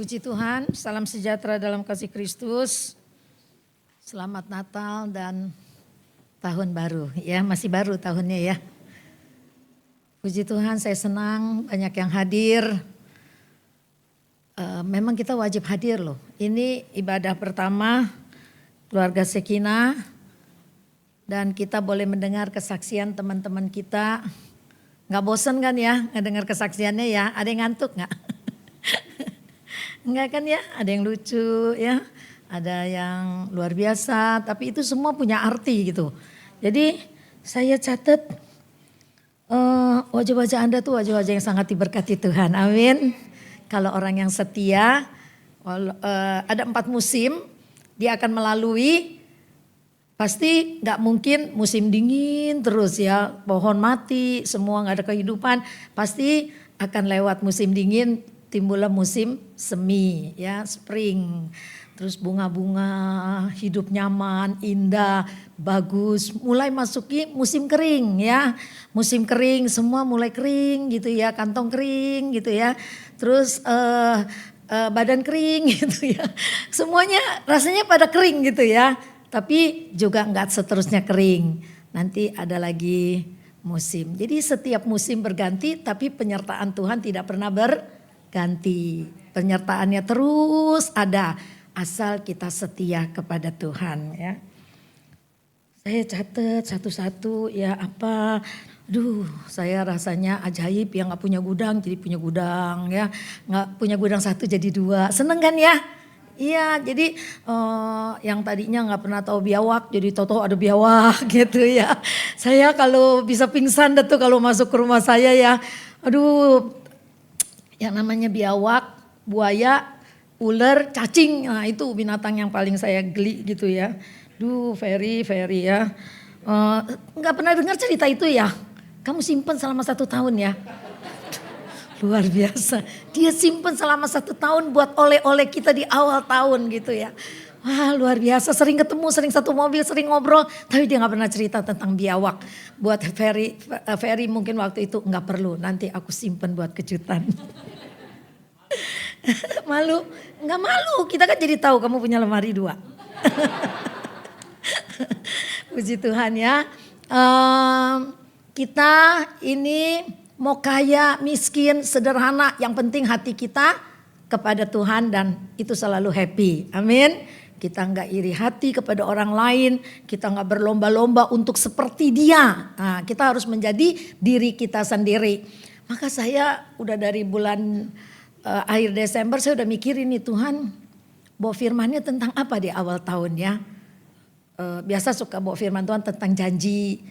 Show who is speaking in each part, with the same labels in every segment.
Speaker 1: Puji Tuhan, salam sejahtera dalam kasih Kristus. Selamat Natal dan tahun baru. Ya, masih baru tahunnya ya. Puji Tuhan, saya senang banyak yang hadir. Memang kita wajib hadir loh. Ini ibadah pertama keluarga Sekinah. Dan kita boleh mendengar kesaksian teman-teman kita. Gak bosen kan ya ngedengar kesaksiannya ya? Ada yang ngantuk gak? Enggak kan ya, ada yang lucu ya, ada yang luar biasa, tapi itu semua punya arti gitu. Jadi saya catat wajah-wajah Anda tuh wajah-wajah yang sangat diberkati Tuhan, amin. Kalau orang yang setia, ada 4 musim, dia akan melalui, pasti gak mungkin musim dingin terus ya, pohon mati, semua gak ada kehidupan, pasti akan lewat musim dingin. Timbullah musim semi ya, spring. Terus bunga-bunga hidup nyaman, indah, bagus. Mulai masuki musim kering ya. Musim kering semua mulai kering gitu ya, kantong kering gitu ya. Terus badan kering gitu ya. Semuanya rasanya pada kering gitu ya. Tapi juga enggak seterusnya kering. Nanti ada lagi musim. Jadi setiap musim berganti tapi penyertaan Tuhan tidak pernah ganti, penyertaannya terus ada asal kita setia kepada Tuhan ya. Saya catat satu-satu ya apa, saya rasanya ajaib yang gak punya gudang jadi punya gudang ya, gak punya gudang 1 jadi 2, seneng kan ya? Iya jadi yang tadinya gak pernah tahu biawak jadi tahu ada biawak gitu ya. Saya kalau bisa pingsan deh tuh kalau masuk ke rumah saya ya, yang namanya biawak, buaya, ular, cacing, nah itu binatang yang paling saya geli gitu ya. Very ya. Nggak pernah dengar cerita itu ya? Kamu simpen selama 1 tahun ya? Luar biasa. Dia simpen selama 1 tahun buat oleh-oleh kita di awal tahun gitu ya. Wah luar biasa, sering ketemu, sering satu mobil, sering ngobrol. Tapi dia gak pernah cerita tentang biawak. Buat Ferry mungkin waktu itu gak perlu, nanti aku simpen buat kejutan. Malu? Gak malu, kita kan jadi tahu kamu punya lemari 2. Puji Tuhan ya. Kita ini mau kaya, miskin, sederhana. Yang penting hati kita kepada Tuhan dan itu selalu happy. Amin. Kita gak iri hati kepada orang lain. Kita gak berlomba-lomba untuk seperti dia. Nah, kita harus menjadi diri kita sendiri. Maka saya udah dari bulan akhir Desember saya udah mikirin nih Tuhan. Bawa firmannya tentang apa di awal tahun ya. Biasa suka bawa firman Tuhan tentang janji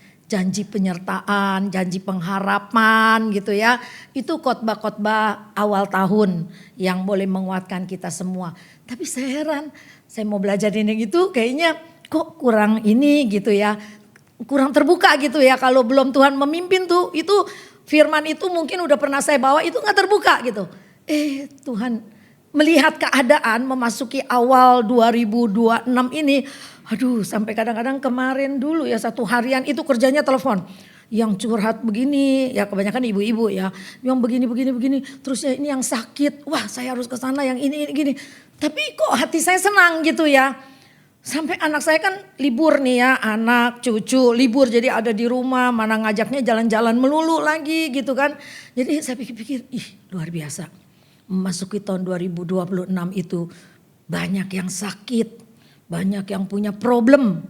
Speaker 1: penyertaan, janji pengharapan gitu ya. Itu khotbah-khotbah awal tahun yang boleh menguatkan kita semua. Tapi saya heran, saya mau belajar ini gitu kayaknya kok kurang ini gitu ya. Kurang terbuka gitu ya kalau belum Tuhan memimpin tuh itu firman itu mungkin udah pernah saya bawa itu gak terbuka gitu. Tuhan melihat keadaan memasuki awal 2026 ini. Sampai kadang-kadang kemarin dulu ya 1 harian itu kerjanya telepon. Yang curhat begini, ya kebanyakan ibu-ibu ya. Yang begini. Terus ya ini yang sakit, wah saya harus ke sana yang ini gini. Tapi kok hati saya senang gitu ya. Sampai anak saya kan libur nih ya, anak cucu libur jadi ada di rumah. Mana ngajaknya jalan-jalan melulu lagi gitu kan. Jadi saya pikir-pikir, luar biasa. Memasuki tahun 2026 itu banyak yang sakit, banyak yang punya problem.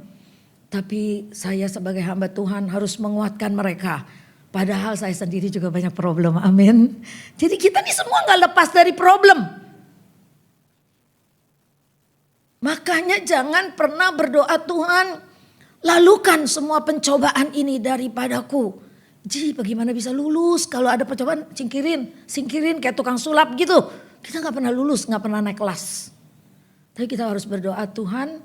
Speaker 1: Tapi saya sebagai hamba Tuhan harus menguatkan mereka. Padahal saya sendiri juga banyak problem, amin. Jadi kita nih semua gak lepas dari problem. Makanya jangan pernah berdoa Tuhan lalukan semua pencobaan ini daripadaku. Bagaimana bisa lulus kalau ada pencobaan singkirin kayak tukang sulap gitu. Kita gak pernah lulus, gak pernah naik kelas. Tapi kita harus berdoa Tuhan.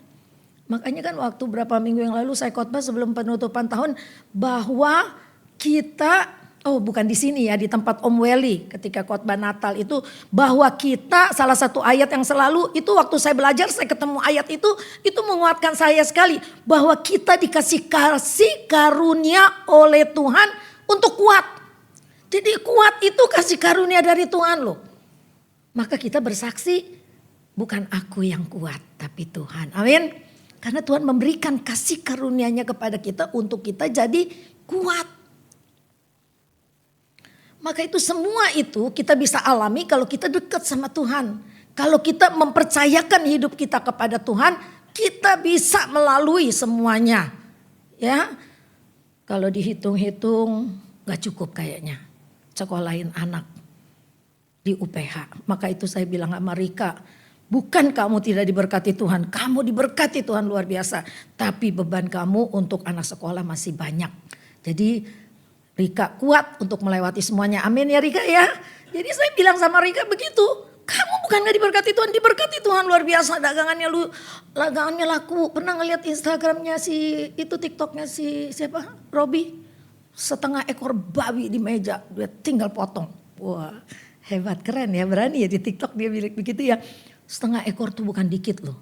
Speaker 1: Makanya kan waktu berapa minggu yang lalu saya khotbah sebelum penutupan tahun. Bahwa kita, bukan di sini ya di tempat Om Welly ketika khotbah Natal itu. Bahwa kita salah satu ayat yang selalu itu waktu saya belajar saya ketemu ayat itu menguatkan saya sekali. Bahwa kita dikasih kasih karunia oleh Tuhan untuk kuat. Jadi kuat itu kasih karunia dari Tuhan loh. Maka kita bersaksi, bukan aku yang kuat tapi Tuhan. Amin. Karena Tuhan memberikan kasih karunia-Nya kepada kita untuk kita jadi kuat. Maka itu semua itu kita bisa alami kalau kita dekat sama Tuhan. Kalau kita mempercayakan hidup kita kepada Tuhan, kita bisa melalui semuanya. Ya, kalau dihitung-hitung gak cukup kayaknya sekolahin anak di UPH. Maka itu saya bilang sama Rika, bukan kamu tidak diberkati Tuhan, kamu diberkati Tuhan luar biasa. Tapi beban kamu untuk anak sekolah masih banyak. Jadi Rika kuat untuk melewati semuanya. Amin ya Rika ya. Jadi saya bilang sama Rika begitu. Kamu bukan gak diberkati Tuhan luar biasa. Dagangannya laku. Pernah ngeliat Instagramnya TikToknya siapa? Robi. Setengah ekor babi di meja, dia tinggal potong. Wah, hebat, keren ya, berani ya di TikTok dia bilang begitu ya. Setengah ekor tuh bukan dikit loh.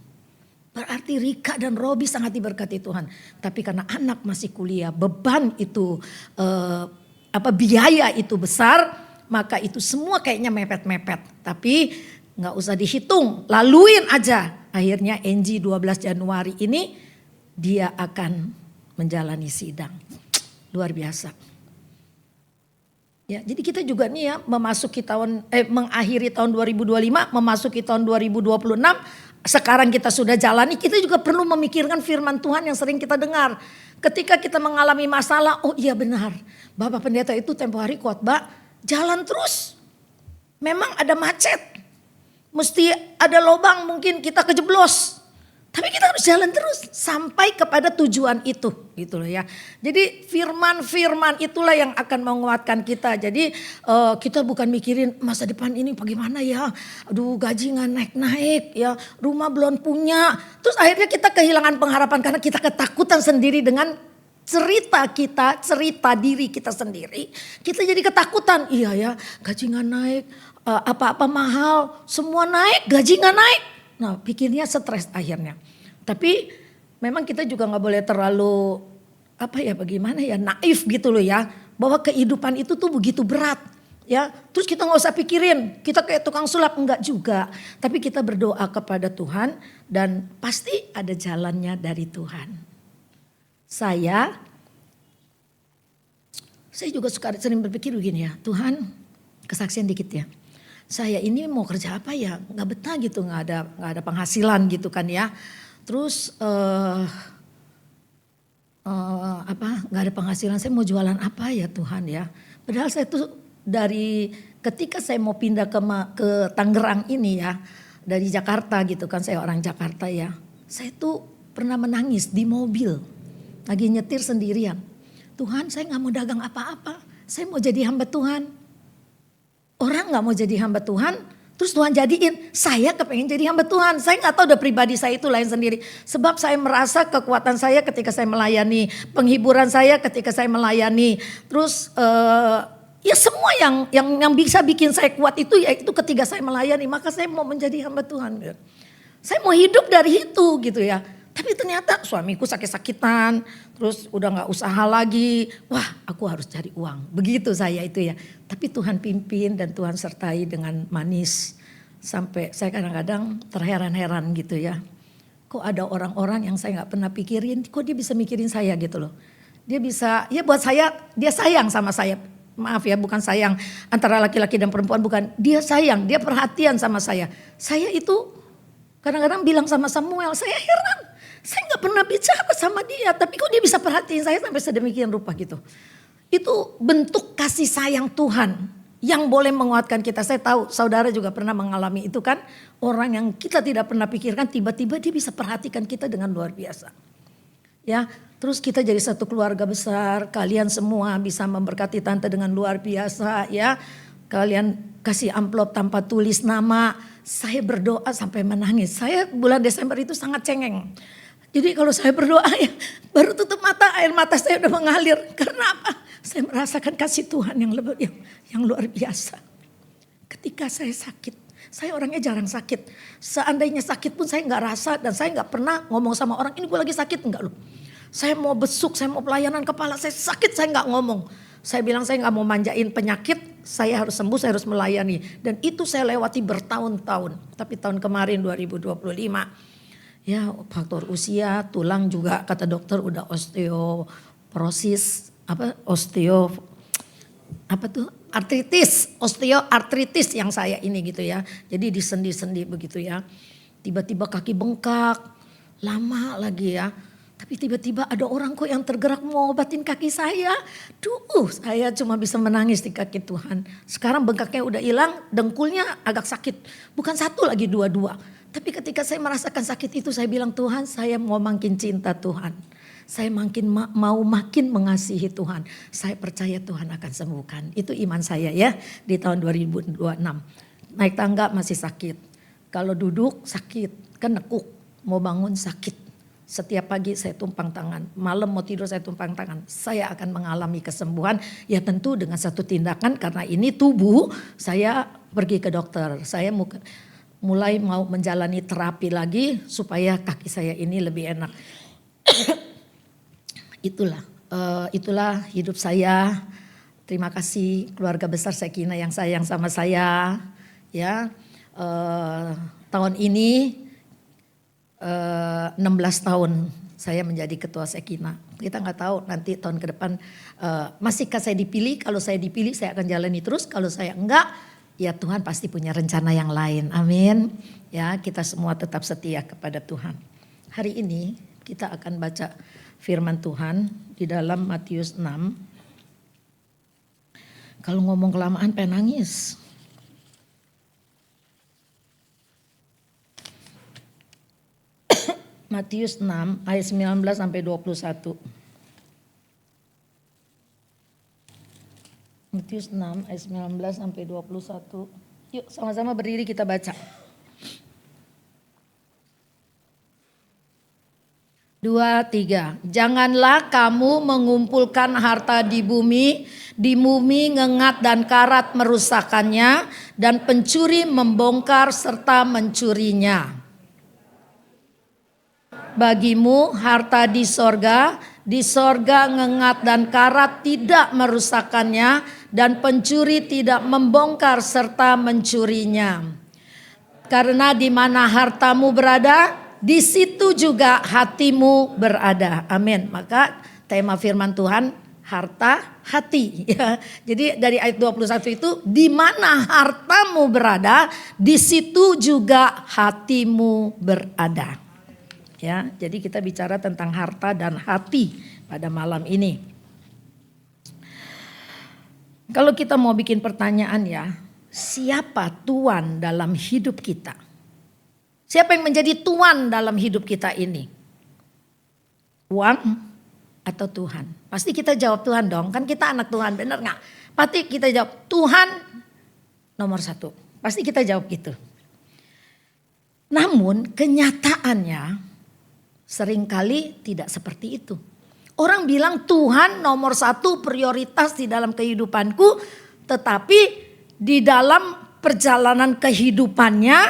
Speaker 1: Berarti Rika dan Robi sangat diberkati Tuhan. Tapi karena anak masih kuliah, beban itu biaya itu besar, maka itu semua kayaknya mepet-mepet. Tapi nggak usah dihitung, laluin aja. Akhirnya NG 12 Januari ini dia akan menjalani sidang. Luar biasa. Ya, jadi kita juga nih ya mengakhiri tahun 2025, memasuki tahun 2026. Sekarang kita sudah jalani, kita juga perlu memikirkan firman Tuhan yang sering kita dengar. Ketika kita mengalami masalah, oh iya benar. Bapak pendeta itu tempo hari khotbah, jalan terus. Memang ada macet. Mesti ada lubang, mungkin kita kejeblos. Tapi kita harus jalan terus sampai kepada tujuan itu, gitu loh ya. Jadi firman-firman itulah yang akan menguatkan kita. Jadi kita bukan mikirin masa depan ini bagaimana ya. Aduh, gaji nggak naik-naik ya, rumah belum punya. Terus akhirnya kita kehilangan pengharapan karena kita ketakutan sendiri dengan cerita diri kita sendiri. Kita jadi ketakutan, iya ya, gaji nggak naik, apa-apa mahal, semua naik, gaji nggak naik. Nah, pikirnya stres akhirnya. Tapi memang kita juga nggak boleh terlalu bagaimana ya, naif gitu loh ya, bahwa kehidupan itu tuh begitu berat ya. Terus kita nggak usah pikirin kita kayak tukang sulap, enggak juga. Tapi kita berdoa kepada Tuhan dan pasti ada jalannya dari Tuhan. Saya juga sering berpikir begini ya, Tuhan, kesaksian dikit ya. Saya ini mau kerja apa ya, nggak betah gitu, nggak ada penghasilan gitu kan ya. Terus nggak ada penghasilan, saya mau jualan apa ya Tuhan ya. Padahal saya tuh dari ketika saya mau pindah ke Tangerang ini ya, dari Jakarta gitu kan, saya orang Jakarta ya. Saya tuh pernah menangis di mobil, lagi nyetir sendirian. Tuhan, saya nggak mau dagang apa-apa, saya mau jadi hamba Tuhan. Orang gak mau jadi hamba Tuhan, terus Tuhan jadiin. Saya kepengen jadi hamba Tuhan. Saya gak tahu udah pribadi saya itu lain sendiri. Sebab saya merasa kekuatan saya ketika saya melayani. Penghiburan saya ketika saya melayani. Terus ya semua yang bisa bikin saya kuat itu ya itu ketika saya melayani. Maka saya mau menjadi hamba Tuhan. Saya mau hidup dari itu gitu ya. Tapi ternyata suamiku sakit-sakitan, terus udah gak usaha lagi. Wah, aku harus cari uang. Begitu saya itu ya. Tapi Tuhan pimpin dan Tuhan sertai dengan manis. Sampai saya kadang-kadang terheran-heran gitu ya. Kok ada orang-orang yang saya gak pernah pikirin, kok dia bisa mikirin saya gitu loh. Dia bisa, ya buat saya, dia sayang sama saya. Maaf ya, bukan sayang antara laki-laki dan perempuan, bukan. Dia sayang, dia perhatian sama saya. Saya itu kadang-kadang bilang sama Samuel, saya heran. Saya gak pernah bicara sama dia, tapi kok dia bisa perhatiin saya sampai sedemikian rupa gitu. Itu bentuk kasih sayang Tuhan yang boleh menguatkan kita. Saya tahu saudara juga pernah mengalami itu kan. Orang yang kita tidak pernah pikirkan tiba-tiba dia bisa perhatikan kita dengan luar biasa. Ya, terus kita jadi satu keluarga besar, kalian semua bisa memberkati tante dengan luar biasa ya. Kalian kasih amplop tanpa tulis nama. Saya berdoa sampai menangis. Saya bulan Desember itu sangat cengeng. Jadi kalau saya berdoa ya baru tutup mata air mata saya udah mengalir. Karena apa? Saya merasakan kasih Tuhan yang luar biasa. Ketika saya sakit, saya orangnya jarang sakit. Seandainya sakit pun saya nggak rasa dan saya nggak pernah ngomong sama orang ini gue lagi sakit, enggak loh. Saya mau besuk, saya mau pelayanan kepala saya sakit, saya nggak ngomong. Saya bilang saya nggak mau manjain penyakit. saya harus sembuh, saya harus melayani. Dan itu saya lewati bertahun-tahun. Tapi tahun kemarin 2025, ya faktor usia, tulang juga kata dokter udah osteoporosis, osteoartritis yang saya ini gitu ya. Jadi di sendi-sendi begitu ya. Tiba-tiba kaki bengkak, lama lagi ya. Tapi tiba-tiba ada orang kok yang tergerak mau obatin kaki saya. Saya cuma bisa menangis di kaki Tuhan. Sekarang bengkaknya udah hilang, dengkulnya agak sakit. Bukan satu lagi, dua-dua. Tapi ketika saya merasakan sakit itu, saya bilang, Tuhan, saya mau makin cinta Tuhan. Saya mau makin mengasihi Tuhan. Saya percaya Tuhan akan sembuhkan. Itu iman saya ya di tahun 2026. Naik tangga masih sakit. Kalau duduk sakit, kan nekuk. Mau bangun sakit. Setiap pagi saya tumpang tangan, malam mau tidur saya tumpang tangan. Saya akan mengalami kesembuhan, ya tentu dengan satu tindakan karena ini tubuh. Saya pergi ke dokter, saya mulai mau menjalani terapi lagi supaya kaki saya ini lebih enak. Itulah hidup saya. Terima kasih keluarga besar Shekinah yang sayang sama saya. Ya, tahun ini 16 tahun saya menjadi ketua Shekinah. Kita nggak tahu nanti tahun ke depan masihkah saya dipilih. Kalau saya dipilih saya akan jalani terus. Kalau saya enggak, ya Tuhan pasti punya rencana yang lain. Amin. Ya, kita semua tetap setia kepada Tuhan. Hari ini kita akan baca firman Tuhan di dalam Matius 6. Kalau ngomong kelamaan pengen nangis. Matius 6 ayat 19 sampai 21. Matius 6 ayat 19 sampai 21. Yuk sama-sama berdiri kita baca. 2, 3. Janganlah kamu mengumpulkan harta di bumi ngengat dan karat merusakannya, dan pencuri membongkar serta mencurinya. Bagimu harta di sorga ngengat dan karat tidak merusakannya, dan pencuri tidak membongkar serta mencurinya. Karena di mana hartamu berada, di situ juga hatimu berada. Amin. Maka tema firman Tuhan harta, hati. Ya. Jadi dari ayat 21 itu, di mana hartamu berada, di situ juga hatimu berada. Ya, jadi kita bicara tentang harta dan hati pada malam ini. Kalau kita mau bikin pertanyaan ya, siapa tuan dalam hidup kita? Siapa yang menjadi tuan dalam hidup kita ini? Uang atau Tuhan? Pasti kita jawab Tuhan dong, kan kita anak Tuhan, benar gak? Pasti kita jawab Tuhan nomor 1. Pasti kita jawab gitu. Namun kenyataannya seringkali tidak seperti itu. Orang bilang Tuhan nomor 1 prioritas di dalam kehidupanku. Tetapi di dalam perjalanan kehidupannya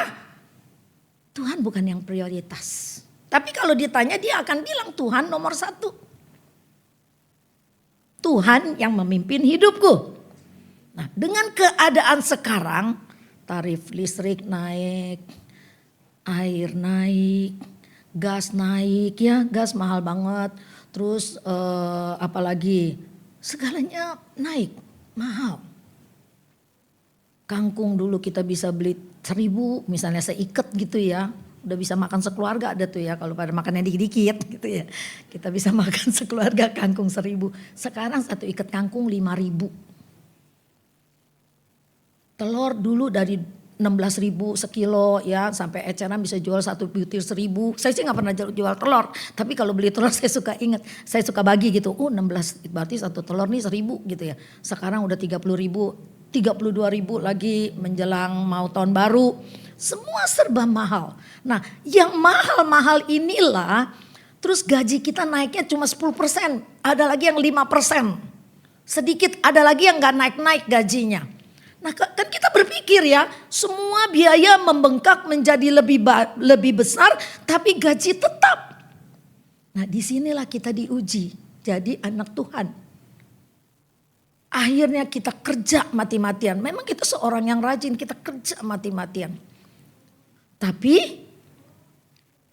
Speaker 1: Tuhan bukan yang prioritas. Tapi kalau ditanya dia akan bilang Tuhan nomor 1. Tuhan yang memimpin hidupku. Nah, dengan keadaan sekarang tarif listrik naik, air naik, gas naik ya, gas mahal banget. Terus apalagi segalanya naik, mahal. Kangkung dulu kita bisa beli 1.000 misalnya seikat gitu ya. Udah bisa makan sekeluarga ada tuh ya, kalau pada makannya dikit-dikit gitu ya. Kita bisa makan sekeluarga kangkung 1.000. Sekarang satu ikat kangkung 5.000. Telur dulu dari 16.000 sekilo ya, sampai eceran bisa jual 1 butir 1.000. Saya sih gak pernah jual telur, tapi kalau beli telur saya suka ingat, saya suka bagi gitu. 16 berarti satu telur nih 1.000 gitu ya. Sekarang udah 30.000, 32.000 lagi menjelang mau tahun baru. Semua serba mahal. Nah, yang mahal-mahal inilah terus gaji kita naiknya cuma 10%, ada lagi yang 5%. Sedikit ada lagi yang gak naik-naik gajinya. Nah kan kita berpikir ya, semua biaya membengkak menjadi lebih besar, tapi gaji tetap. Nah disinilah kita diuji, jadi anak Tuhan. Akhirnya kita kerja mati-matian. Memang kita seorang yang rajin, kita kerja mati-matian. Tapi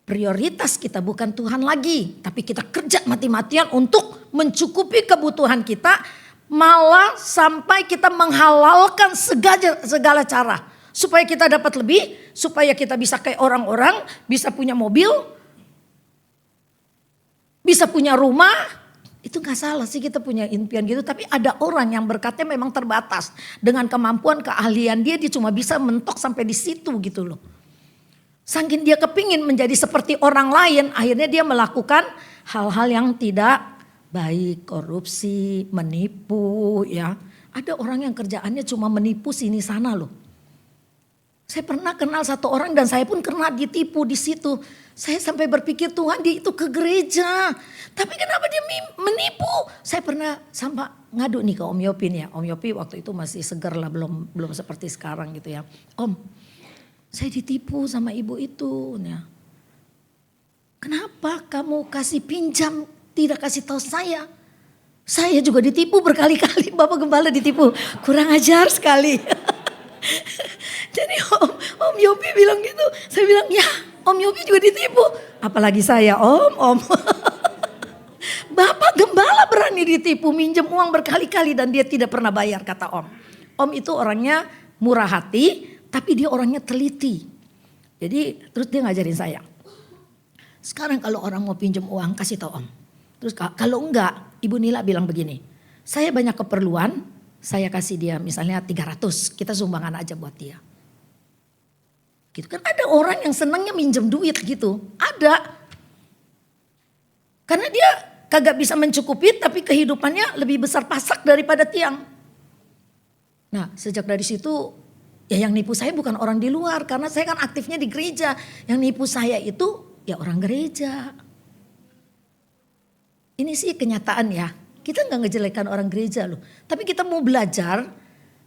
Speaker 1: prioritas kita bukan Tuhan lagi. Tapi kita kerja mati-matian untuk mencukupi kebutuhan kita. Malah sampai kita menghalalkan segala cara. Supaya kita dapat lebih, supaya kita bisa kayak orang-orang, bisa punya mobil, bisa punya rumah. Itu gak salah sih kita punya impian gitu. Tapi ada orang yang berkatnya memang terbatas. Dengan kemampuan, keahlian dia cuma bisa mentok sampai di situ gitu loh. Saking dia kepingin menjadi seperti orang lain, akhirnya dia melakukan hal-hal yang tidak baik. Korupsi, menipu ya. Ada orang yang kerjaannya cuma menipu sini sana loh. Saya pernah kenal satu orang dan saya pun kena ditipu di situ. Saya sampai berpikir Tuhan dia itu ke gereja. Tapi kenapa dia menipu? Saya pernah sampai ngadu nih ke Om Yopi nih ya. Om Yopi waktu itu masih seger lah, belum seperti sekarang gitu ya. Om, saya ditipu sama ibu itu. Ya. Kenapa kamu kasih pinjam tidak kasih tahu saya? Saya juga ditipu berkali-kali. Bapak Gembala ditipu. Kurang ajar sekali. Jadi Om Yopi bilang gitu. Saya bilang ya Om Yopi juga ditipu. Apalagi saya Om. Bapak Gembala berani ditipu, minjem uang berkali-kali dan dia tidak pernah bayar kata Om. Om itu orangnya murah hati tapi dia orangnya teliti. Jadi terus dia ngajarin saya. Sekarang kalau orang mau pinjem uang kasih tahu Om. Terus kalau enggak Ibu Nila bilang begini. Saya banyak keperluan, saya kasih dia misalnya 300, kita sumbangan aja buat dia. Gitu kan ada orang yang senangnya minjem duit gitu. Ada. Karena dia kagak bisa mencukupi tapi kehidupannya lebih besar pasak daripada tiang. Nah sejak dari situ ya yang nipu saya bukan orang di luar. Karena saya kan aktifnya di gereja. Yang nipu saya itu ya orang gereja. Ini sih kenyataan ya. Kita gak ngejelekan orang gereja loh. Tapi kita mau belajar,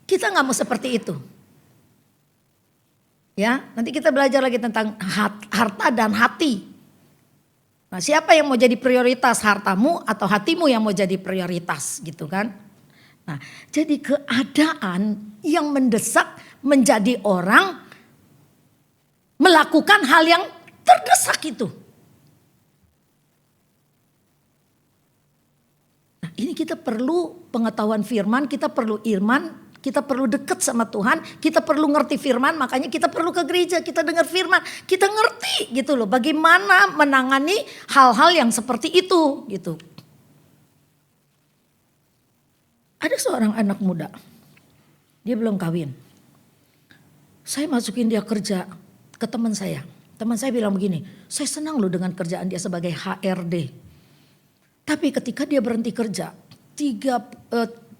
Speaker 1: kita gak mau seperti itu. Ya, nanti kita belajar lagi tentang harta dan hati. Nah, siapa yang mau jadi prioritas, hartamu atau hatimu yang mau jadi prioritas gitu kan? Nah, jadi keadaan yang mendesak menjadi orang melakukan hal yang terdesak itu. Nah, ini kita perlu pengetahuan firman, kita perlu iman. Kita perlu dekat sama Tuhan, kita perlu ngerti firman, makanya kita perlu ke gereja, kita dengar firman, kita ngerti gitu loh. Bagaimana menangani hal-hal yang seperti itu gitu. Ada seorang anak muda, dia belum kawin. Saya masukin dia kerja ke teman saya. Teman saya bilang begini, saya senang loh dengan kerjaan dia sebagai HRD. Tapi ketika dia berhenti kerja,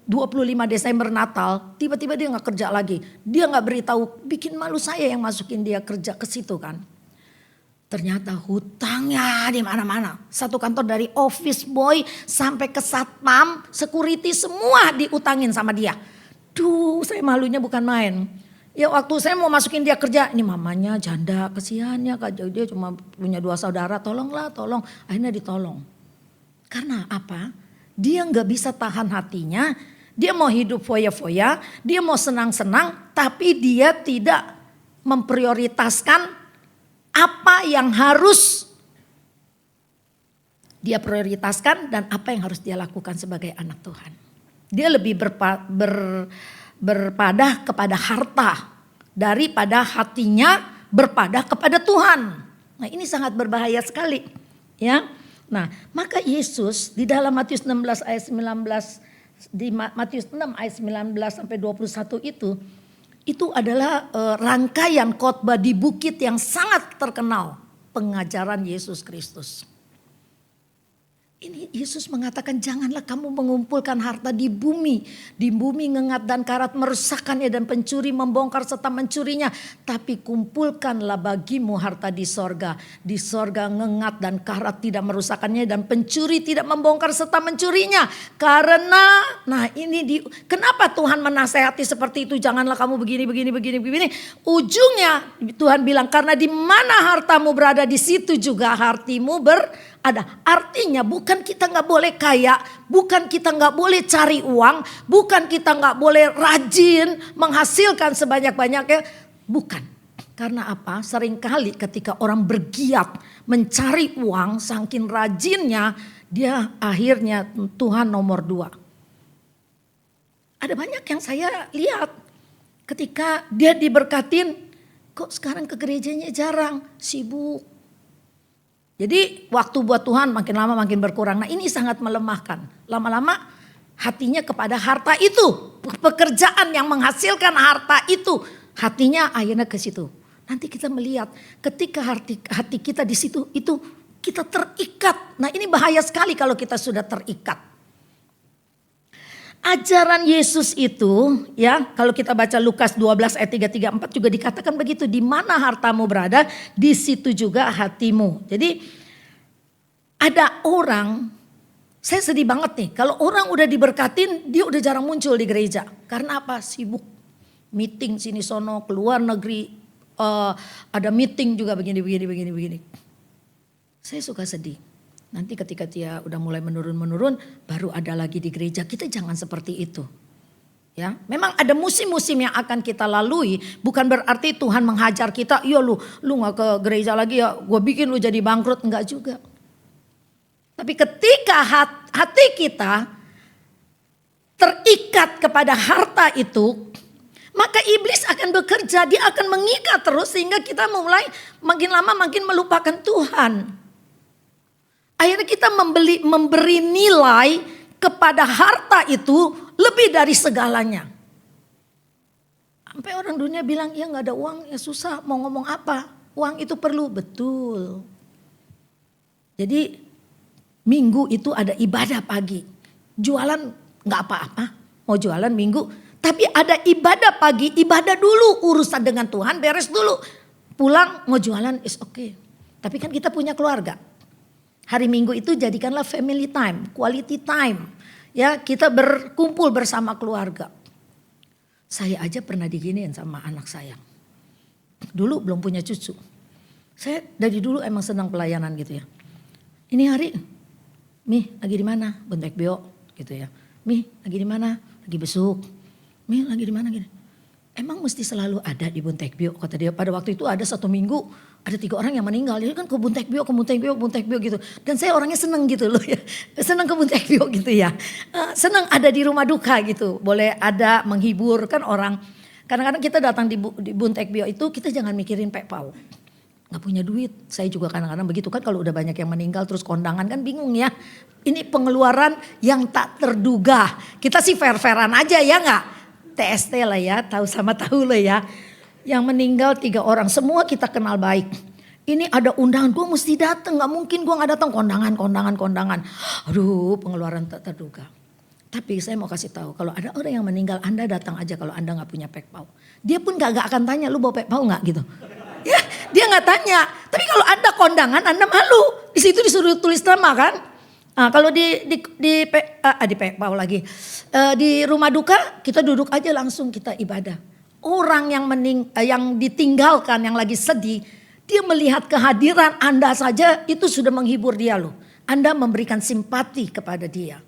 Speaker 1: 25 Desember Natal, tiba-tiba dia gak kerja lagi. Dia gak beritahu, bikin malu saya yang masukin dia kerja ke situ kan. Ternyata hutangnya di mana-mana. Satu kantor dari office boy sampai ke satpam, security semua diutangin sama dia. Duh, saya malunya bukan main. Ya waktu saya mau masukin dia kerja, ini mamanya janda, kesiannya Kak, dia cuma punya 2 saudara, tolonglah, tolong. Akhirnya ditolong. Karena apa? Dia gak bisa tahan hatinya. Dia mau hidup foya-foya, dia mau senang-senang, tapi dia tidak memprioritaskan apa yang harus dia prioritaskan dan apa yang harus dia lakukan sebagai anak Tuhan. Dia lebih berpadah kepada harta daripada hatinya berpadah kepada Tuhan. Nah ini sangat berbahaya sekali. Ya. Nah maka Yesus di dalam Matius 16 ayat 19 di Matius 6 ayat 19 sampai 21 itu adalah rangkaian khotbah di bukit yang sangat terkenal, pengajaran Yesus Kristus. Ini Yesus mengatakan janganlah kamu mengumpulkan harta di bumi. Di bumi ngengat dan karat merusakkannya dan pencuri membongkar serta mencurinya. Tapi kumpulkanlah bagimu harta di sorga. Di sorga ngengat dan karat tidak merusakkannya dan pencuri tidak membongkar serta mencurinya. Karena kenapa Tuhan menasehati seperti itu? Janganlah kamu begini. Ujungnya Tuhan bilang karena di mana hartamu berada di situ juga hatimu berada. Ada artinya bukan kita nggak boleh kaya, bukan kita nggak boleh cari uang, bukan kita nggak boleh rajin menghasilkan sebanyak-banyaknya, bukan. Karena apa? Seringkali ketika orang bergiat mencari uang, saking rajinnya dia akhirnya Tuhan nomor 2. Ada banyak yang saya lihat ketika dia diberkatin, kok sekarang ke gerejanya jarang, sibuk. Jadi waktu buat Tuhan makin lama makin berkurang. Nah ini sangat melemahkan. Lama-lama hatinya kepada harta itu. Pekerjaan yang menghasilkan harta itu. Hatinya akhirnya ke situ. Nanti kita melihat ketika hati kita di situ itu kita terikat. Nah ini bahaya sekali kalau kita sudah terikat. Ajaran Yesus itu ya kalau kita baca Lukas 12 ayat 3-4 juga dikatakan begitu. Di mana hartamu berada di situ juga hatimu. Jadi ada orang, saya sedih banget nih. Kalau orang udah diberkatin dia udah jarang muncul di gereja. Karena apa? Sibuk. Meeting sini sono, keluar negeri. Ada meeting juga begini. Saya suka sedih. Nanti ketika dia udah mulai menurun, baru ada lagi di gereja. Kita jangan seperti itu. Ya, memang ada musim-musim yang akan kita lalui. Bukan berarti Tuhan menghajar kita. Iya lu gak ke gereja lagi ya. Gue bikin lu jadi bangkrut. Enggak juga. Tapi ketika hati kita terikat kepada harta itu. Maka iblis akan bekerja. Dia akan mengikat terus sehingga kita mulai makin lama makin melupakan Tuhan. Akhirnya kita memberi nilai kepada harta itu lebih dari segalanya. Sampai orang dunia bilang ya gak ada uang ya susah mau ngomong apa. Uang itu perlu, betul. Jadi minggu itu ada ibadah pagi. Jualan gak apa-apa, mau jualan minggu. Tapi ada ibadah pagi, ibadah dulu urusan dengan Tuhan beres dulu. Pulang mau jualan is okay. Tapi kan kita punya keluarga. Hari Minggu itu jadikanlah family time, quality time. Ya, kita berkumpul bersama keluarga. Saya aja pernah diginiin sama anak saya. Dulu belum punya cucu. Saya dari dulu emang senang pelayanan gitu ya. Ini hari, Mi lagi di mana? Buntek Bio gitu ya. Mi lagi di mana? Lagi besuk. Mi lagi di mana gini? Emang mesti selalu ada di Buntek Bio kata dia. Pada waktu itu ada 1 minggu ada 3 orang yang meninggal. Dia kan ke Buntek Bio gitu. Dan saya orangnya seneng gitu loh ya. Seneng ke Buntek Bio gitu ya. Seneng ada di rumah duka gitu. Boleh ada menghibur kan orang. Kadang-kadang kita datang di Buntek Bio itu kita jangan mikirin pekpau. Gak punya duit. Saya juga kadang-kadang begitu kan kalau udah banyak yang meninggal terus kondangan kan bingung ya. Ini pengeluaran yang tak terduga. Kita sih fair-fairan aja ya gak? TST lah ya, tahu sama tahu lah ya. Yang meninggal 3 orang, semua kita kenal baik. Ini ada undangan, gue mesti datang, gak mungkin gue gak datang. Kondangan. Aduh, pengeluaran tak terduga. Tapi saya mau kasih tahu, kalau ada orang yang meninggal, Anda datang aja kalau Anda gak punya pekpau. Dia pun gak akan tanya, lu bawa pekpau gak gitu. Ya, dia gak tanya. Tapi kalau Anda kondangan, Anda malu. Di situ disuruh tulis nama kan. Nah, kalau di pekpau lagi. Di rumah duka kita duduk aja langsung kita ibadah. Orang yang ditinggalkan yang lagi sedih, dia melihat kehadiran Anda saja itu sudah menghibur dia loh. Anda memberikan simpati kepada dia.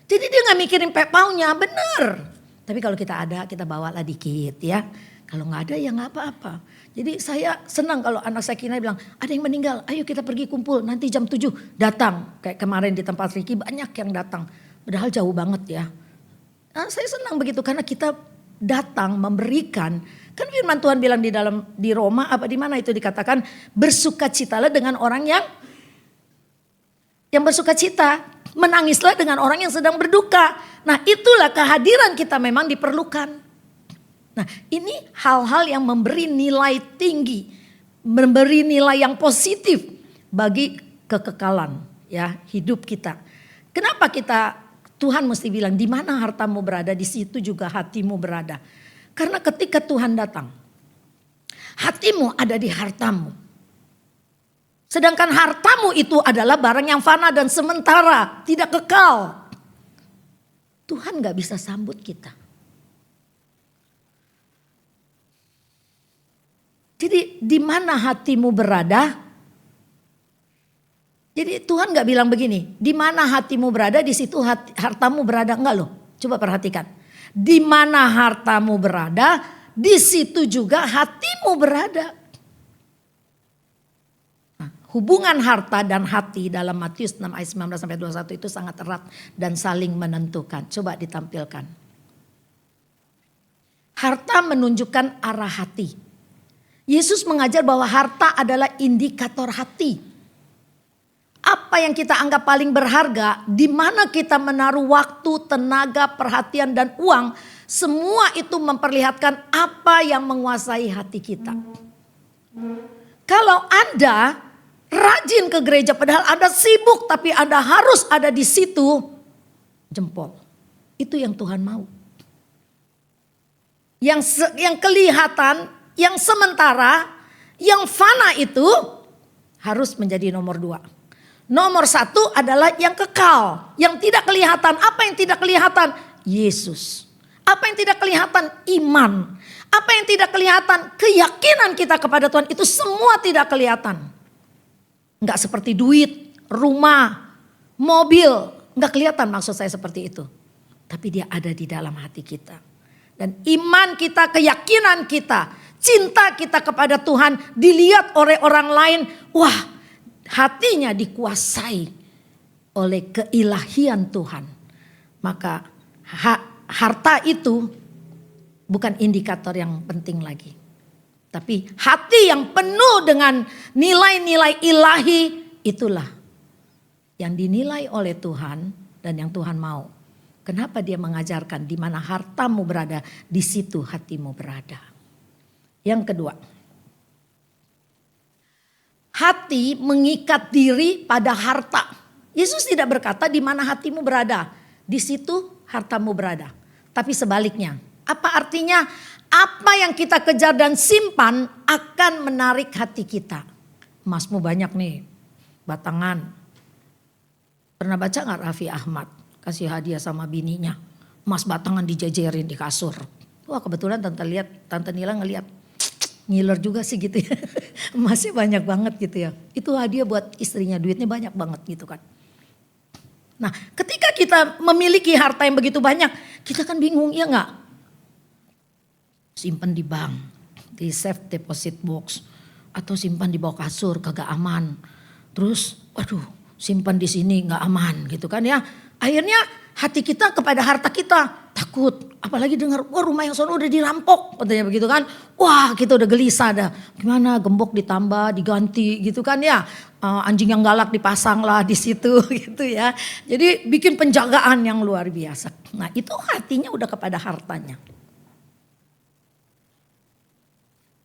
Speaker 1: Jadi dia gak mikirin pekpaunya, benar. Tapi kalau kita ada kita bawalah dikit ya. Kalau gak ada ya gak apa-apa. Jadi saya senang kalau anak saya Kina bilang ada yang meninggal, ayo kita pergi kumpul nanti jam 7 datang. Kayak kemarin di tempat Ricky banyak yang datang. Padahal jauh banget ya. Nah, saya senang begitu karena kita datang memberikan. Kan firman Tuhan bilang di Roma apa di mana itu dikatakan bersukacitalah dengan orang yang bersukacita. Menangislah dengan orang yang sedang berduka. Nah itulah kehadiran kita memang diperlukan. Nah ini hal-hal yang memberi nilai tinggi, memberi nilai yang positif bagi kekekalan ya hidup kita. Kenapa Tuhan mesti bilang di mana hartamu berada di situ juga hatimu berada. Karena ketika Tuhan datang, hatimu ada di hartamu. Sedangkan hartamu itu adalah barang yang fana dan sementara, tidak kekal. Tuhan gak bisa sambut kita. Jadi di mana hatimu berada, Jadi Tuhan gak bilang begini, di mana hatimu berada di situ hartamu berada. Enggak loh, coba perhatikan. Di mana hartamu berada, di situ juga hatimu berada. Nah, hubungan harta dan hati dalam Matius 6 ayat 19 sampai 21 itu sangat erat dan saling menentukan. Coba ditampilkan. Harta menunjukkan arah hati. Yesus mengajar bahwa harta adalah indikator hati. Apa yang kita anggap paling berharga, di mana kita menaruh waktu, tenaga, perhatian dan uang, semua itu memperlihatkan apa yang menguasai hati kita. Kalau Anda rajin ke gereja padahal Anda sibuk tapi Anda harus ada di situ, jempol. Itu yang Tuhan mau. Yang kelihatan, yang sementara, yang fana itu harus menjadi nomor 2. Nomor 1 adalah yang kekal, yang tidak kelihatan. Apa yang tidak kelihatan? Yesus. Apa yang tidak kelihatan? Iman. Apa yang tidak kelihatan? Keyakinan kita kepada Tuhan. Itu semua tidak kelihatan. Enggak seperti duit, rumah, mobil. Enggak kelihatan maksud saya seperti itu. Tapi dia ada di dalam hati kita. Dan iman kita, keyakinan kita, cinta kita kepada Tuhan dilihat oleh orang lain. Wah, hatinya dikuasai oleh keilahian Tuhan. Maka harta itu bukan indikator yang penting lagi. Tapi hati yang penuh dengan nilai-nilai ilahi, itulah yang dinilai oleh Tuhan dan yang Tuhan mau. Kenapa dia mengajarkan di mana hartamu berada, di situ hatimu berada. Yang kedua, hati mengikat diri pada harta. Yesus tidak berkata di mana hatimu berada, di situ hartamu berada. Tapi sebaliknya, apa artinya? Apa yang kita kejar dan simpan akan menarik hati kita. Emasmu banyak nih, batangan. Pernah baca gak Raffi Ahmad kasih hadiah sama bininya? Emas batangan dijejerin di kasur. Wah, kebetulan Tante Nila ngeliat. Ngiler juga sih gitu ya. Emasnya banyak banget gitu ya. Itu hadiah buat istrinya, duitnya banyak banget gitu kan. Nah, ketika kita memiliki harta yang begitu banyak, kita kan bingung, ya enggak? Simpan di bank, di safe deposit box, atau simpan di bawah kasur kagak aman. Terus, waduh, simpan di sini enggak aman gitu kan ya. Akhirnya hati kita kepada harta kita takut. Apalagi dengar, wah rumah yang sono udah dirampok, katanya begitu kan. Wah, kita udah gelisah dah. Gimana, gembok ditambah, diganti gitu kan ya. Anjing yang galak dipasang lah di situ gitu ya. Jadi bikin penjagaan yang luar biasa. Nah, itu hatinya udah kepada hartanya.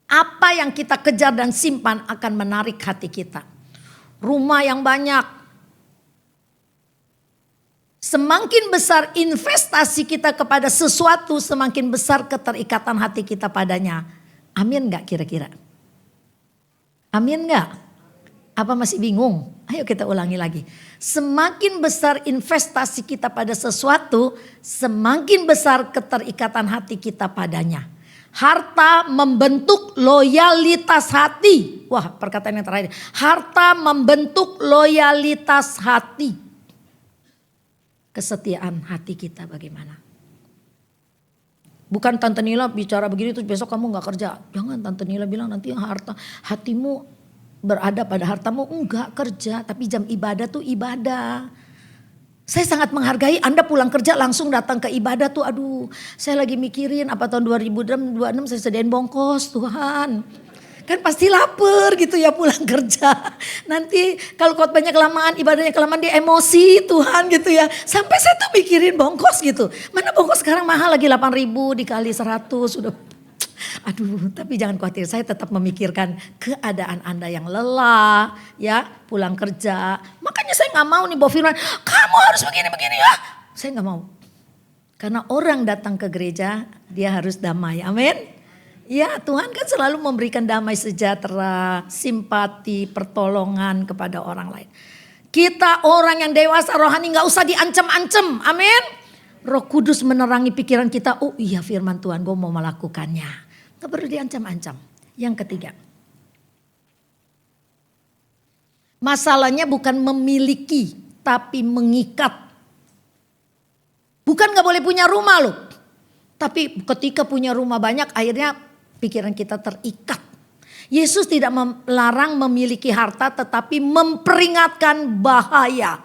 Speaker 1: Apa yang kita kejar dan simpan akan menarik hati kita. Rumah yang banyak. Semakin besar investasi kita kepada sesuatu, semakin besar keterikatan hati kita padanya. Amin gak kira-kira? Amin gak? Apa masih bingung? Ayo kita ulangi lagi. Semakin besar investasi kita pada sesuatu, semakin besar keterikatan hati kita padanya. Harta membentuk loyalitas hati. Wah, perkataan yang terakhir. Harta membentuk loyalitas hati. Kesetiaan hati kita bagaimana? Bukan Tante Nila bicara begini terus besok kamu gak kerja. Jangan, Tante Nila bilang nanti hatimu berada pada hartamu. Enggak, kerja, tapi jam ibadah tuh ibadah. Saya sangat menghargai Anda pulang kerja langsung datang ke ibadah tuh. Aduh, saya lagi mikirin apa tahun 2026 saya sediain bongkos, Tuhan. Kan pasti lapar gitu ya pulang kerja. Nanti kalau khotbahnya kelamaan, ibadahnya kelamaan, dia emosi Tuhan gitu ya. Sampai saya tuh mikirin bongkos gitu. Mana bongkos sekarang mahal lagi 8.000 dikali 100 sudah. Aduh, tapi jangan khawatir, saya tetap memikirkan keadaan Anda yang lelah, ya, pulang kerja. Makanya saya nggak mau nih bawa firman, kamu harus begini-begini ya. Saya nggak mau. Karena orang datang ke gereja, dia harus damai, amin. Ya, Tuhan kan selalu memberikan damai sejahtera, simpati, pertolongan kepada orang lain. Kita orang yang dewasa rohani nggak usah diancam-ancam, amin. Roh Kudus menerangi pikiran kita, oh iya firman Tuhan, gue mau melakukannya. Gak perlu diancam-ancam. Yang ketiga, Masalahnya bukan memiliki, tapi mengikat. Bukan gak boleh punya rumah loh. Tapi ketika punya rumah banyak, akhirnya pikiran kita terikat. Yesus tidak melarang memiliki harta, tetapi memperingatkan bahaya.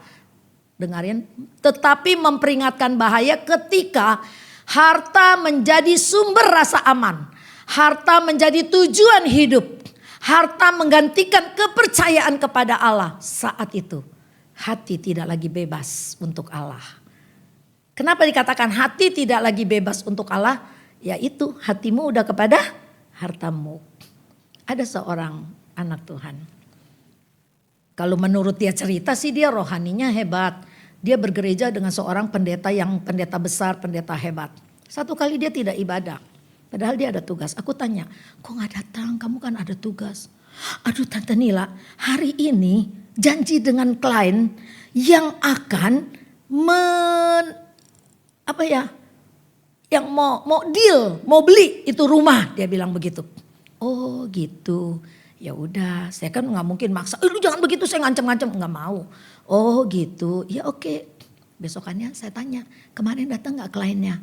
Speaker 1: Dengarin, tetapi memperingatkan bahaya ketika harta menjadi sumber rasa aman. Harta menjadi tujuan hidup. Harta menggantikan kepercayaan kepada Allah. Saat itu hati tidak lagi bebas untuk Allah. Kenapa dikatakan hati tidak lagi bebas untuk Allah? Yaitu hatimu udah kepada hartamu. Ada seorang anak Tuhan. Kalau menurut dia cerita sih dia rohaninya hebat. Dia bergereja dengan seorang pendeta yang pendeta besar, pendeta hebat. Satu kali dia tidak ibadah. Padahal dia ada tugas. Aku tanya, kok gak datang? Kamu kan ada tugas. Aduh Tante Nila, hari ini janji dengan klien yang akan yang mau deal, mau beli itu rumah, dia bilang begitu. Oh gitu, ya udah, saya kan nggak mungkin maksa. Lu jangan begitu, saya ngancem-ngancem, nggak mau. Oh gitu, ya oke. Besokannya saya tanya, kemarin datang nggak kliennya?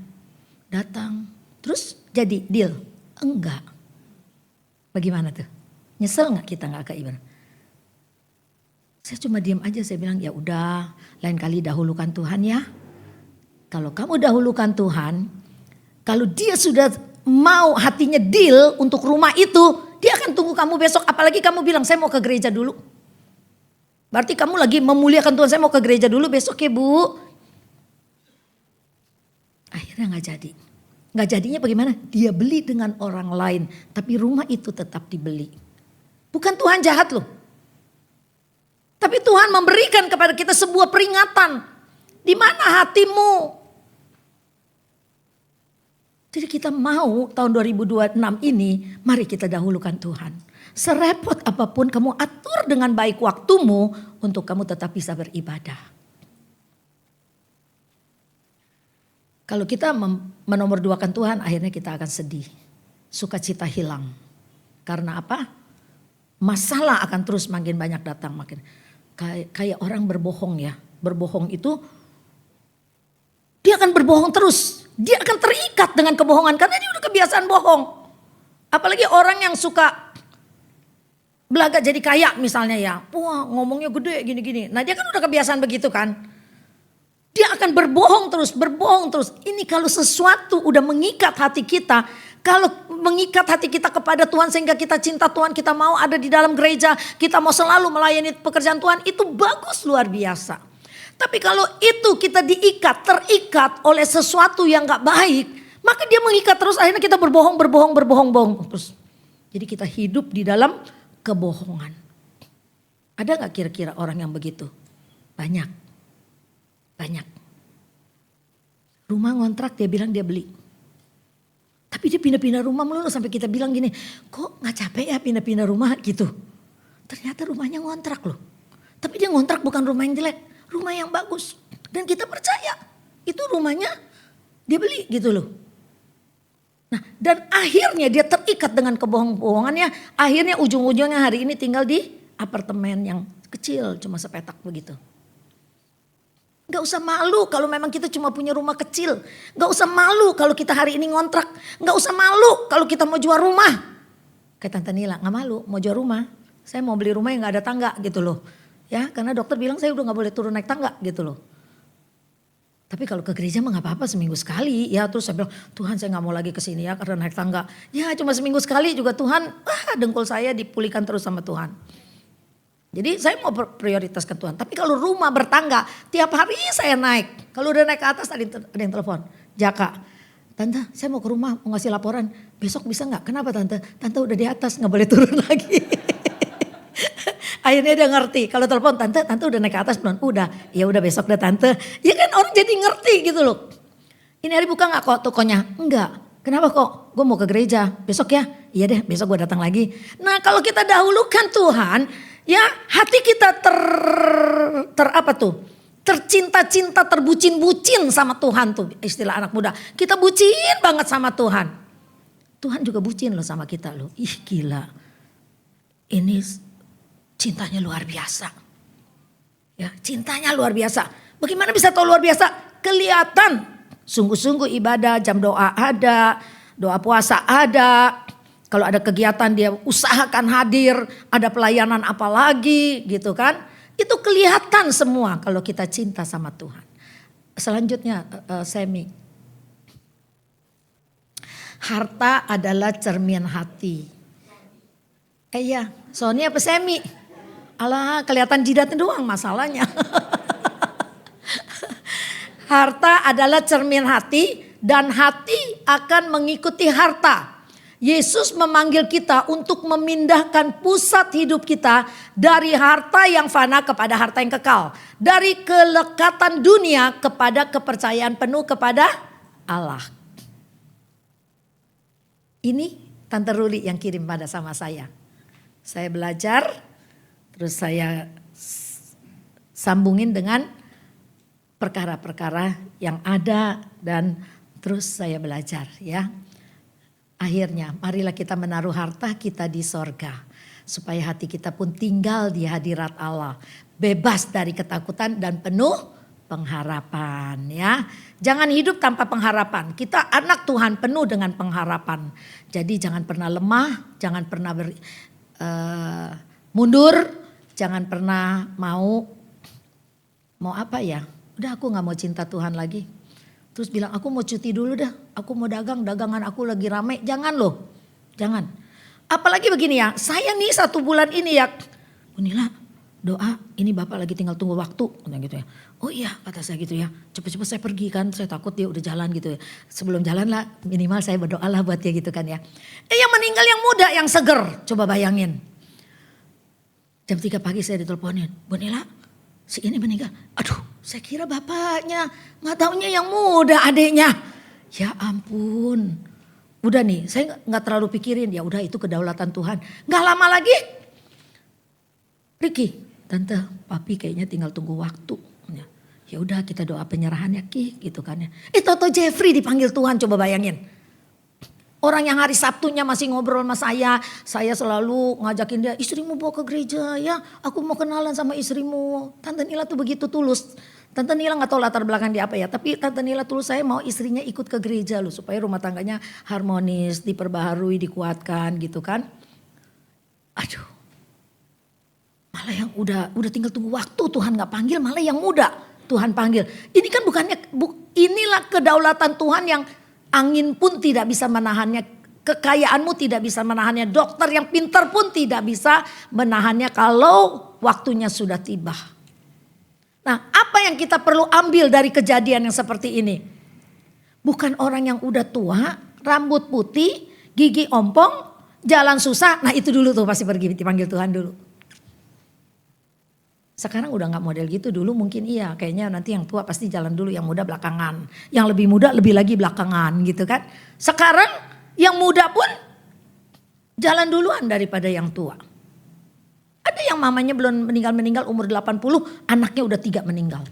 Speaker 1: Datang, terus jadi deal? Enggak. Bagaimana tuh? Nyesel nggak kita nggak ke ibadah? Saya cuma diam aja, saya bilang ya udah, lain kali dahulukan Tuhan ya. Kalau kamu dahulukan Tuhan, kalau dia sudah mau hatinya deal untuk rumah itu, dia akan tunggu kamu besok. Apalagi kamu bilang saya mau ke gereja dulu. Berarti kamu lagi memuliakan Tuhan, saya mau ke gereja dulu besok ya Bu. Akhirnya gak jadi. Gak jadinya bagaimana? Dia beli dengan orang lain, tapi rumah itu tetap dibeli. Bukan Tuhan jahat loh. Tapi Tuhan memberikan kepada kita sebuah peringatan. Di mana hatimu? Jadi kita mau tahun 2026 ini, mari kita dahulukan Tuhan. Serepot apapun kamu atur dengan baik waktumu untuk kamu tetap bisa beribadah. Kalau kita menomorduakan Tuhan, akhirnya kita akan sedih. Sukacita hilang. Karena apa? Masalah akan terus makin banyak datang. Makin kayak orang berbohong ya. Berbohong itu dia akan berbohong terus. Dia akan terikat dengan kebohongan karena dia udah kebiasaan bohong. Apalagi orang yang suka belaga jadi kaya misalnya ya. Wah ngomongnya gede gini-gini. Nah dia kan udah kebiasaan begitu kan. Dia akan berbohong terus, berbohong terus. Ini kalau sesuatu udah mengikat hati kita. Kalau mengikat hati kita kepada Tuhan sehingga kita cinta Tuhan. Kita mau ada di dalam gereja. Kita mau selalu melayani pekerjaan Tuhan. Itu bagus luar biasa. Tapi kalau itu kita diikat, terikat oleh sesuatu yang gak baik. Maka dia mengikat terus akhirnya kita berbohong terus. Jadi kita hidup di dalam kebohongan. Ada gak kira-kira orang yang begitu? Banyak. Rumah ngontrak dia bilang dia beli. Tapi dia pindah-pindah rumah melulu sampai kita bilang gini. Kok gak capek ya pindah-pindah rumah gitu. Ternyata rumahnya ngontrak loh. Tapi dia ngontrak bukan rumah yang jelek. Rumah yang bagus. Dan kita percaya itu rumahnya dia beli gitu loh. Nah dan akhirnya dia terikat dengan kebohongan-bohongannya. Akhirnya ujung-ujungnya hari ini tinggal di apartemen yang kecil. Cuma sepetak begitu. Gak usah malu kalau memang kita cuma punya rumah kecil. Gak usah malu kalau kita hari ini ngontrak. Gak usah malu kalau kita mau jual rumah. Kayak Tante Nila gak malu mau jual rumah. Saya mau beli rumah yang gak ada tangga gitu loh. Ya karena dokter bilang saya udah gak boleh turun naik tangga gitu loh. Tapi kalau ke gereja mah gak apa-apa seminggu sekali. Ya terus saya bilang Tuhan saya gak mau lagi kesini ya karena naik tangga. Ya cuma seminggu sekali juga Tuhan dengkul saya dipulihkan terus sama Tuhan. Jadi saya mau prioritaskan Tuhan. Tapi kalau rumah bertangga tiap hari saya naik. Kalau udah naik ke atas ada yang telepon. Jaka, Tante saya mau ke rumah mau ngasih laporan. Besok bisa gak? Kenapa Tante? Tante udah di atas gak boleh turun lagi. Akhirnya dia ngerti. Kalau telepon tante udah naik ke atas belum? Udah. Ya udah besok deh tante. Ya kan orang jadi ngerti gitu loh. Ini hari buka gak kok tokonya? Enggak. Kenapa kok? Gue mau ke gereja. Besok ya? Iya deh besok gue datang lagi. Nah kalau kita dahulukan Tuhan. Ya hati kita tercinta-cinta, terbucin-bucin sama Tuhan tuh. Istilah anak muda. Kita bucin banget sama Tuhan. Tuhan juga bucin loh sama kita loh. Ih gila. Ini cintanya luar biasa. Ya, cintanya luar biasa. Bagaimana bisa tahu luar biasa? Kelihatan. Sungguh-sungguh ibadah, jam doa ada, doa puasa ada. Kalau ada kegiatan dia usahakan hadir, ada pelayanan apa lagi gitu kan. Itu kelihatan semua kalau kita cinta sama Tuhan. Selanjutnya Semi. Harta adalah cermin hati. Iya, Sony apa Semi? Alah, kelihatan jidatnya doang masalahnya. Harta adalah cermin hati dan hati akan mengikuti harta. Yesus memanggil kita untuk memindahkan pusat hidup kita dari harta yang fana kepada harta yang kekal. Dari kelekatan dunia kepada kepercayaan penuh kepada Allah. Ini Tante Ruli yang kirim pada sama saya. Saya belajar, terus saya sambungin dengan perkara-perkara yang ada dan terus saya belajar ya. Akhirnya marilah kita menaruh harta kita di sorga. Supaya hati kita pun tinggal di hadirat Allah. Bebas dari ketakutan dan penuh pengharapan ya. Jangan hidup tanpa pengharapan. Kita anak Tuhan penuh dengan pengharapan. Jadi jangan pernah lemah, jangan pernah mundur, jangan pernah mau apa ya? Udah aku gak mau cinta Tuhan lagi. Terus bilang aku mau cuti dulu dah. Aku mau dagangan aku lagi rame. Jangan loh. Jangan. Apalagi begini ya. Saya nih 1 bulan ini ya. Bunila doa ini Bapak lagi tinggal tunggu waktu. Gitu ya. Oh iya kata saya gitu ya. Cepet-cepet saya pergi kan. Saya takut dia udah jalan gitu ya. Sebelum jalan lah minimal saya berdoa lah buat dia gitu kan ya. Yang meninggal yang muda yang seger. Coba bayangin. Jam 3 pagi saya diteleponin. Bunila si ini meninggal. Aduh, saya kira bapaknya, nggak taunya yang muda adiknya. Ya ampun. Udah nih, saya nggak terlalu pikirin. Ya udah itu kedaulatan Tuhan. Nggak lama lagi, Riki, tante, papi kayaknya tinggal tunggu waktu. Ya udah kita doa penyerahan ya Ki, gitu kan ya. Toto Jeffrey dipanggil Tuhan, coba bayangin. Orang yang hari Sabtunya masih ngobrol sama saya selalu ngajakin dia, istrimu bawa ke gereja ya, aku mau kenalan sama istrimu. Tante Nila tuh begitu tulus. Tante Nila gak tahu latar belakang dia apa ya, tapi Tante Nila tulus saya mau istrinya ikut ke gereja loh, supaya rumah tangganya harmonis, diperbaharui, dikuatkan gitu kan. Aduh, malah yang udah tinggal tunggu waktu Tuhan gak panggil, malah yang muda Tuhan panggil. Ini kan inilah kedaulatan Tuhan yang angin pun tidak bisa menahannya, kekayaanmu tidak bisa menahannya, dokter yang pintar pun tidak bisa menahannya kalau waktunya sudah tiba. Nah, apa yang kita perlu ambil dari kejadian yang seperti ini? Bukan orang yang udah tua, rambut putih, gigi ompong, jalan susah, nah itu dulu tuh pasti pergi dipanggil Tuhan dulu. Sekarang udah gak model gitu, dulu mungkin iya. Kayaknya nanti yang tua pasti jalan dulu, yang muda belakangan. Yang lebih muda lebih lagi belakangan gitu kan. Sekarang yang muda pun jalan duluan daripada yang tua. Ada yang mamanya belum meninggal umur 80, anaknya udah 3 meninggal.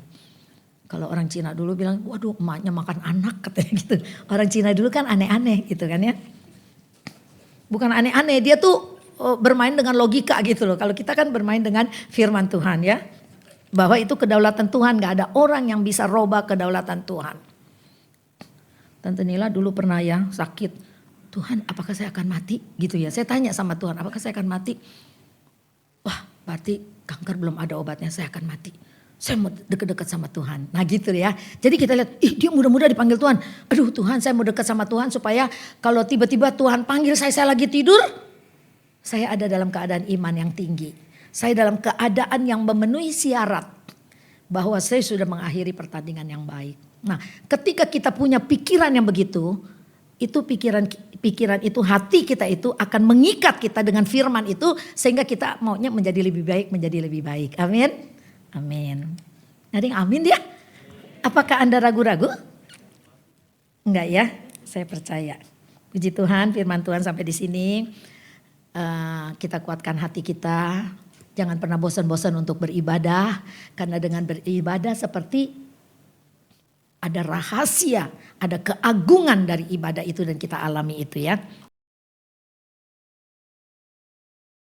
Speaker 1: Kalau orang Cina dulu bilang, waduh emaknya makan anak katanya gitu. Orang Cina dulu kan aneh-aneh gitu kan ya. Bukan aneh-aneh, dia tuh bermain dengan logika gitu loh. Kalau kita kan bermain dengan firman Tuhan ya. Bahwa itu kedaulatan Tuhan, gak ada orang yang bisa robah kedaulatan Tuhan. Tante Nila dulu pernah ya sakit. Tuhan apakah saya akan mati gitu ya. Saya tanya sama Tuhan apakah saya akan mati. Wah berarti kanker belum ada obatnya, saya akan mati. Saya mau deket-deket sama Tuhan. Nah gitu ya. Jadi kita lihat, dia muda-muda dipanggil Tuhan. Aduh Tuhan saya mau dekat sama Tuhan supaya kalau tiba-tiba Tuhan panggil saya lagi tidur. Saya ada dalam keadaan iman yang tinggi. Saya dalam keadaan yang memenuhi syarat. Bahwa saya sudah mengakhiri pertandingan yang baik. Nah ketika kita punya pikiran yang begitu. Itu pikiran itu, hati kita itu akan mengikat kita dengan firman itu. Sehingga kita maunya menjadi lebih baik. Amin. Amin. Ada yang amin ya? Apakah Anda ragu-ragu? Enggak ya? Saya percaya. Puji Tuhan, firman Tuhan sampai di sini. Kita kuatkan hati kita. Jangan pernah bosan-bosan untuk beribadah. Karena dengan beribadah seperti ada rahasia, ada keagungan dari ibadah itu dan kita alami itu ya.